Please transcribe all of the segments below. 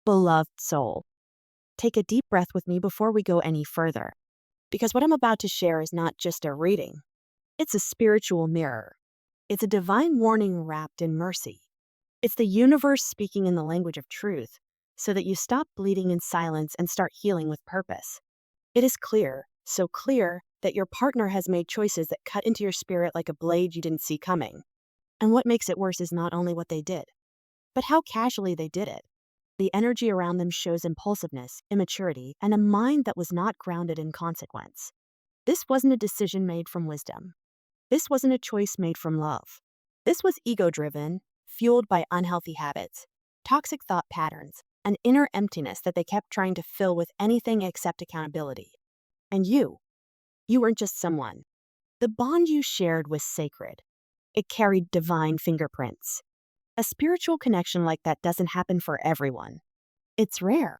Beloved soul, take a deep breath with me before we go any further, because what I'm about to share is not just a reading, it's a spiritual mirror. It's a divine warning wrapped in mercy. It's the universe speaking in the language of truth so that you stop bleeding in silence and start healing with purpose. It is clear, so clear, that your partner has made choices that cut into your spirit like a blade you didn't see coming. And what makes it worse is not only what they did, but how casually they did it. The energy around them shows impulsiveness, immaturity, and a mind that was not grounded in consequence. This wasn't a decision made from wisdom. This wasn't a choice made from love. This was ego-driven, fueled by unhealthy habits, toxic thought patterns, an inner emptiness that they kept trying to fill with anything except accountability. And you weren't just someone. The bond you shared was sacred. It carried divine fingerprints. A spiritual connection like that doesn't happen for everyone. It's rare.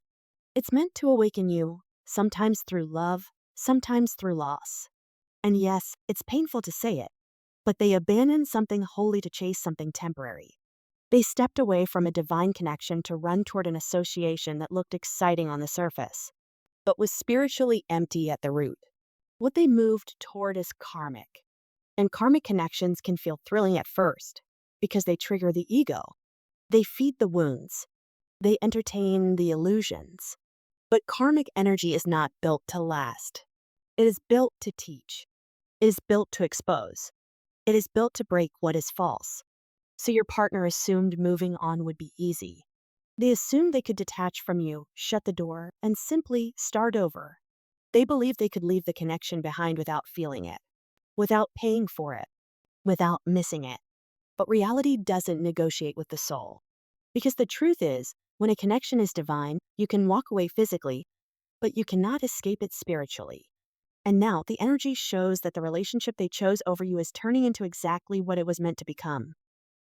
It's meant to awaken you, sometimes through love, sometimes through loss. And yes, it's painful to say it, but they abandoned something holy to chase something temporary. They stepped away from a divine connection to run toward an association that looked exciting on the surface, but was spiritually empty at the root. What they moved toward is karmic. And karmic connections can feel thrilling at first, because they trigger the ego. They feed the wounds. They entertain the illusions. But karmic energy is not built to last. It is built to teach. It is built to expose. It is built to break what is false. So your partner assumed moving on would be easy. They assumed they could detach from you, shut the door, and simply start over. They believed they could leave the connection behind without feeling it, without paying for it, without missing it. But reality doesn't negotiate with the soul. Because the truth is, when a connection is divine, you can walk away physically, but you cannot escape it spiritually. And now the energy shows that the relationship they chose over you is turning into exactly what it was meant to become.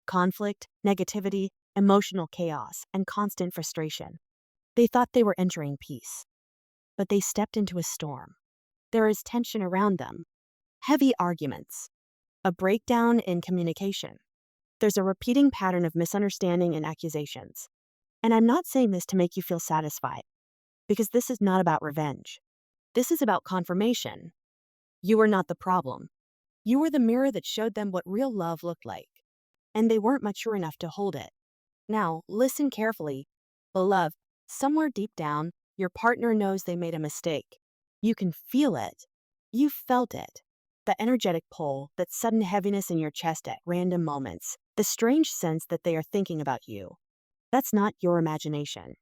Conflict, negativity, emotional chaos, and constant frustration. They thought they were entering peace, but they stepped into a storm. There is tension around them, heavy arguments, a breakdown in communication. There's a repeating pattern of misunderstanding and accusations. And I'm not saying this to make you feel satisfied, because this is not about revenge. This is about confirmation. You were not the problem. You were the mirror that showed them what real love looked like. And they weren't mature enough to hold it. Now, listen carefully. Beloved, somewhere deep down, your partner knows they made a mistake. You can feel it. You felt it. The energetic pull, that sudden heaviness in your chest at random moments, the strange sense that they are thinking about you. That's not your imagination.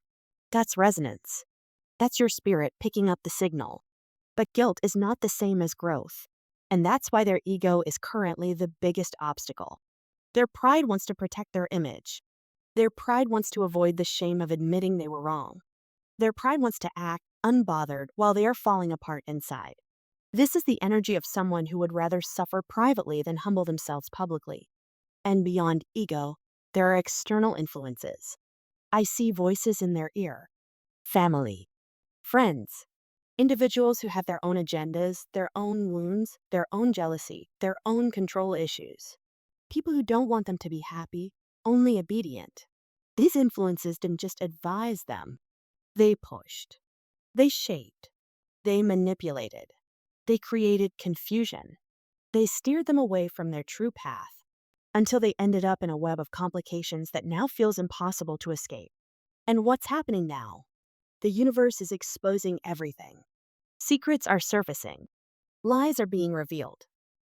That's resonance. That's your spirit picking up the signal. But guilt is not the same as growth. And that's why their ego is currently the biggest obstacle. Their pride wants to protect their image. Their pride wants to avoid the shame of admitting they were wrong. Their pride wants to act unbothered while they are falling apart inside. This is the energy of someone who would rather suffer privately than humble themselves publicly. And beyond ego, there are external influences. I see voices in their ear. Family, friends, individuals who have their own agendas, their own wounds, their own jealousy, their own control issues. People who don't want them to be happy, only obedient. These influences didn't just advise them. They pushed. They shaped. They manipulated. They created confusion. They steered them away from their true path until they ended up in a web of complications that now feels impossible to escape. And what's happening now? The universe is exposing everything. Secrets are surfacing. Lies are being revealed.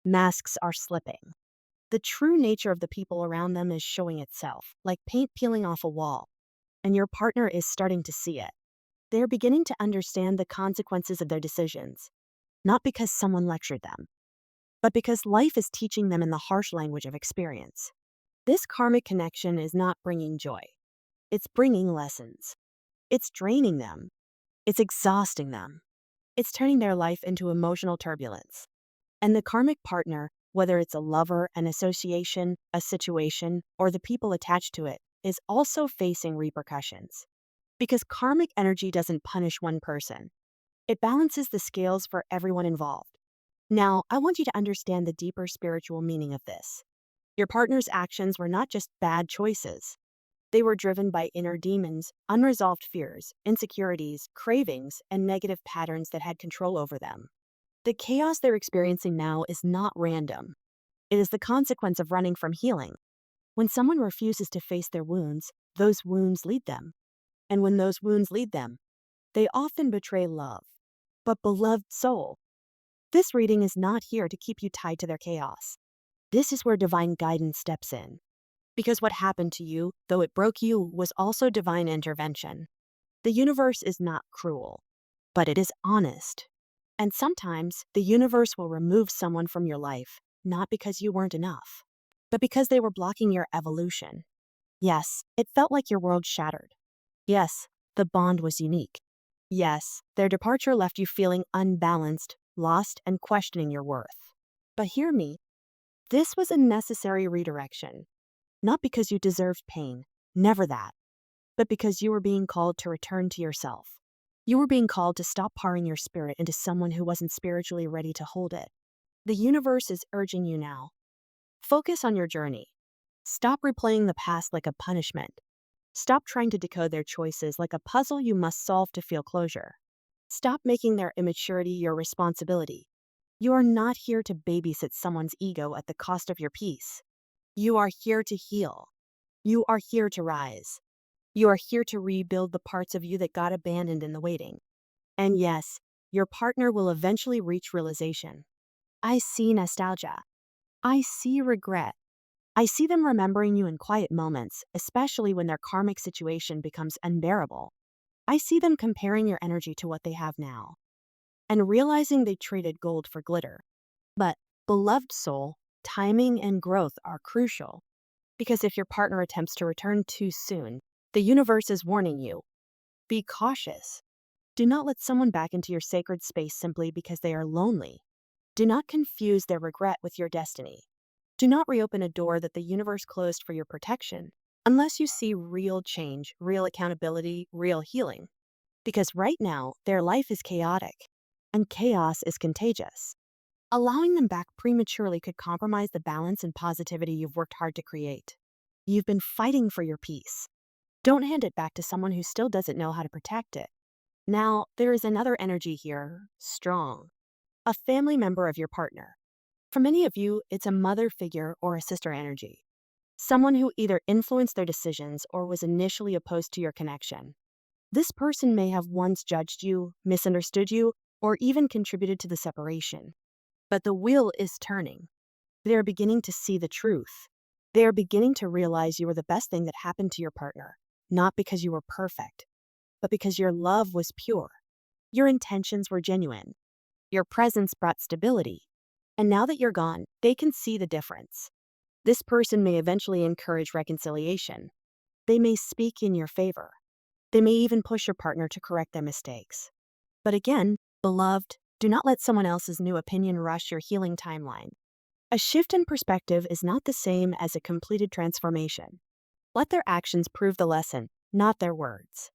Masks are slipping. The true nature of the people around them is showing itself, like paint peeling off a wall. And your partner is starting to see it. They're beginning to understand the consequences of their decisions, not because someone lectured them, but because life is teaching them in the harsh language of experience. This karmic connection is not bringing joy. It's bringing lessons. It's draining them. It's exhausting them. It's turning their life into emotional turbulence. And the karmic partner, whether it's a lover, an association, a situation, or the people attached to it, is also facing repercussions. Because karmic energy doesn't punish one person. It balances the scales for everyone involved. Now, I want you to understand the deeper spiritual meaning of this. Your partner's actions were not just bad choices. They were driven by inner demons, unresolved fears, insecurities, cravings, and negative patterns that had control over them. The chaos they're experiencing now is not random. It is the consequence of running from healing. When someone refuses to face their wounds, those wounds lead them. And when those wounds lead them, they often betray love. But beloved soul, this reading is not here to keep you tied to their chaos. This is where divine guidance steps in. Because what happened to you, though it broke you, was also divine intervention. The universe is not cruel, but it is honest. And sometimes the universe will remove someone from your life, not because you weren't enough, but because they were blocking your evolution. Yes, it felt like your world shattered. Yes, the bond was unique. Yes, their departure left you feeling unbalanced, lost, and questioning your worth. But hear me, this was a necessary redirection. Not because you deserved pain, never that, but because you were being called to return to yourself. You were being called to stop pouring your spirit into someone who wasn't spiritually ready to hold it. The universe is urging you now. Focus on your journey. Stop replaying the past like a punishment. Stop trying to decode their choices like a puzzle you must solve to feel closure. Stop making their immaturity your responsibility. You are not here to babysit someone's ego at the cost of your peace. You are here to heal. You are here to rise. You are here to rebuild the parts of you that got abandoned in the waiting. And yes, your partner will eventually reach realization. I see nostalgia. I see regret. I see them remembering you in quiet moments, especially when their karmic situation becomes unbearable. I see them comparing your energy to what they have now, and realizing they traded gold for glitter. But, beloved soul, timing and growth are crucial. Because if your partner attempts to return too soon, the universe is warning you. Be cautious. Do not let someone back into your sacred space simply because they are lonely. Do not confuse their regret with your destiny. Do not reopen a door that the universe closed for your protection, unless you see real change, real accountability, real healing. Because right now, their life is chaotic, and chaos is contagious. Allowing them back prematurely could compromise the balance and positivity you've worked hard to create. You've been fighting for your peace. Don't hand it back to someone who still doesn't know how to protect it. Now, there is another energy here, strong. A family member of your partner. For many of you, it's a mother figure or a sister energy. Someone who either influenced their decisions or was initially opposed to your connection. This person may have once judged you, misunderstood you, or even contributed to the separation. But the wheel is turning. They are beginning to see the truth. They are beginning to realize you were the best thing that happened to your partner, not because you were perfect, but because your love was pure. Your intentions were genuine. Your presence brought stability. And now that you're gone, they can see the difference. This person may eventually encourage reconciliation. They may speak in your favor. They may even push your partner to correct their mistakes. But again, beloved, do not let someone else's new opinion rush your healing timeline. A shift in perspective is not the same as a completed transformation. Let their actions prove the lesson, not their words.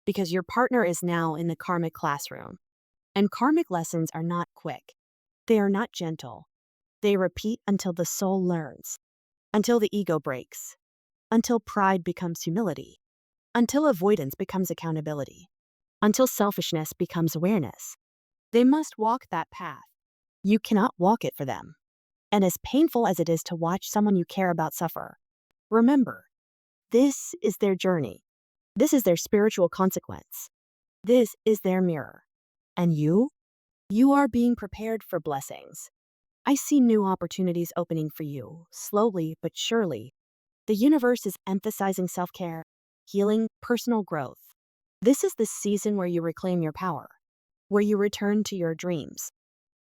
Because your partner is now in the karmic classroom. And karmic lessons are not quick. They are not gentle. They repeat until the soul learns, until the ego breaks, until pride becomes humility, until avoidance becomes accountability, until selfishness becomes awareness. They must walk that path. You cannot walk it for them. And as painful as it is to watch someone you care about suffer, remember, this is their journey. This is their spiritual consequence. This is their mirror. And you? You are being prepared for blessings. I see new opportunities opening for you, slowly but surely. The universe is emphasizing self-care, healing, personal growth. This is the season where you reclaim your power, where you return to your dreams,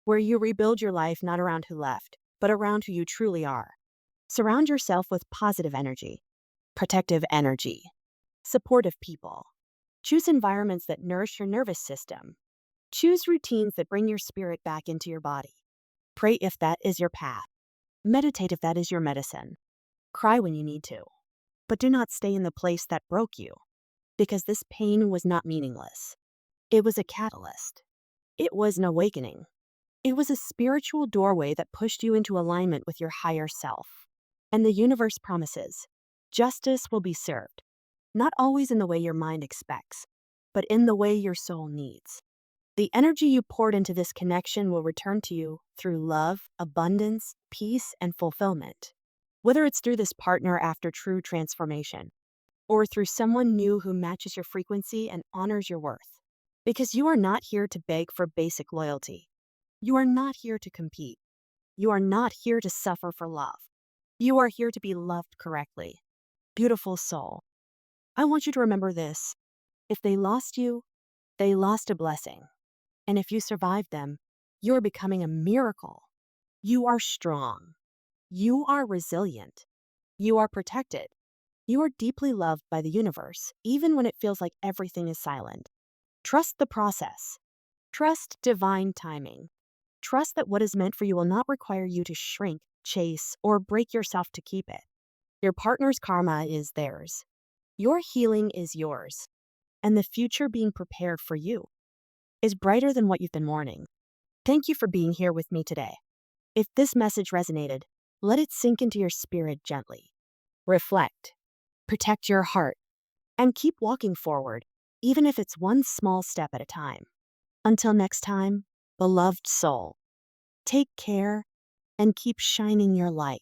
where you rebuild your life not around who left, but around who you truly are. Surround yourself with positive energy, protective energy, supportive people. Choose environments that nourish your nervous system. Choose routines that bring your spirit back into your body. Pray if that is your path. Meditate if that is your medicine. Cry when you need to. But do not stay in the place that broke you, because this pain was not meaningless. It was a catalyst. It was an awakening. It was a spiritual doorway that pushed you into alignment with your higher self. And the universe promises, justice will be served. not always in the way your mind expects, but in the way your soul needs. The energy you poured into this connection will return to you through love, abundance, peace, and fulfillment. Whether it's through this partner after true transformation, or through someone new who matches your frequency and honors your worth. Because you are not here to beg for basic loyalty. You are not here to compete. You are not here to suffer for love. You are here to be loved correctly. Beautiful soul. I want you to remember this. If they lost you, they lost a blessing. And if you survived them, you're becoming a miracle. You are strong. You are resilient. You are protected. You are deeply loved by the universe, even when it feels like everything is silent. Trust the process. Trust divine timing. Trust that what is meant for you will not require you to shrink, chase, or break yourself to keep it. Your partner's karma is theirs. Your healing is yours. And the future being prepared for you is brighter than what you've been mourning. Thank you for being here with me today. If this message resonated, let it sink into your spirit gently. Reflect. Protect your heart. And keep walking forward, even if it's one small step at a time. Until next time, beloved soul, take care and keep shining your light.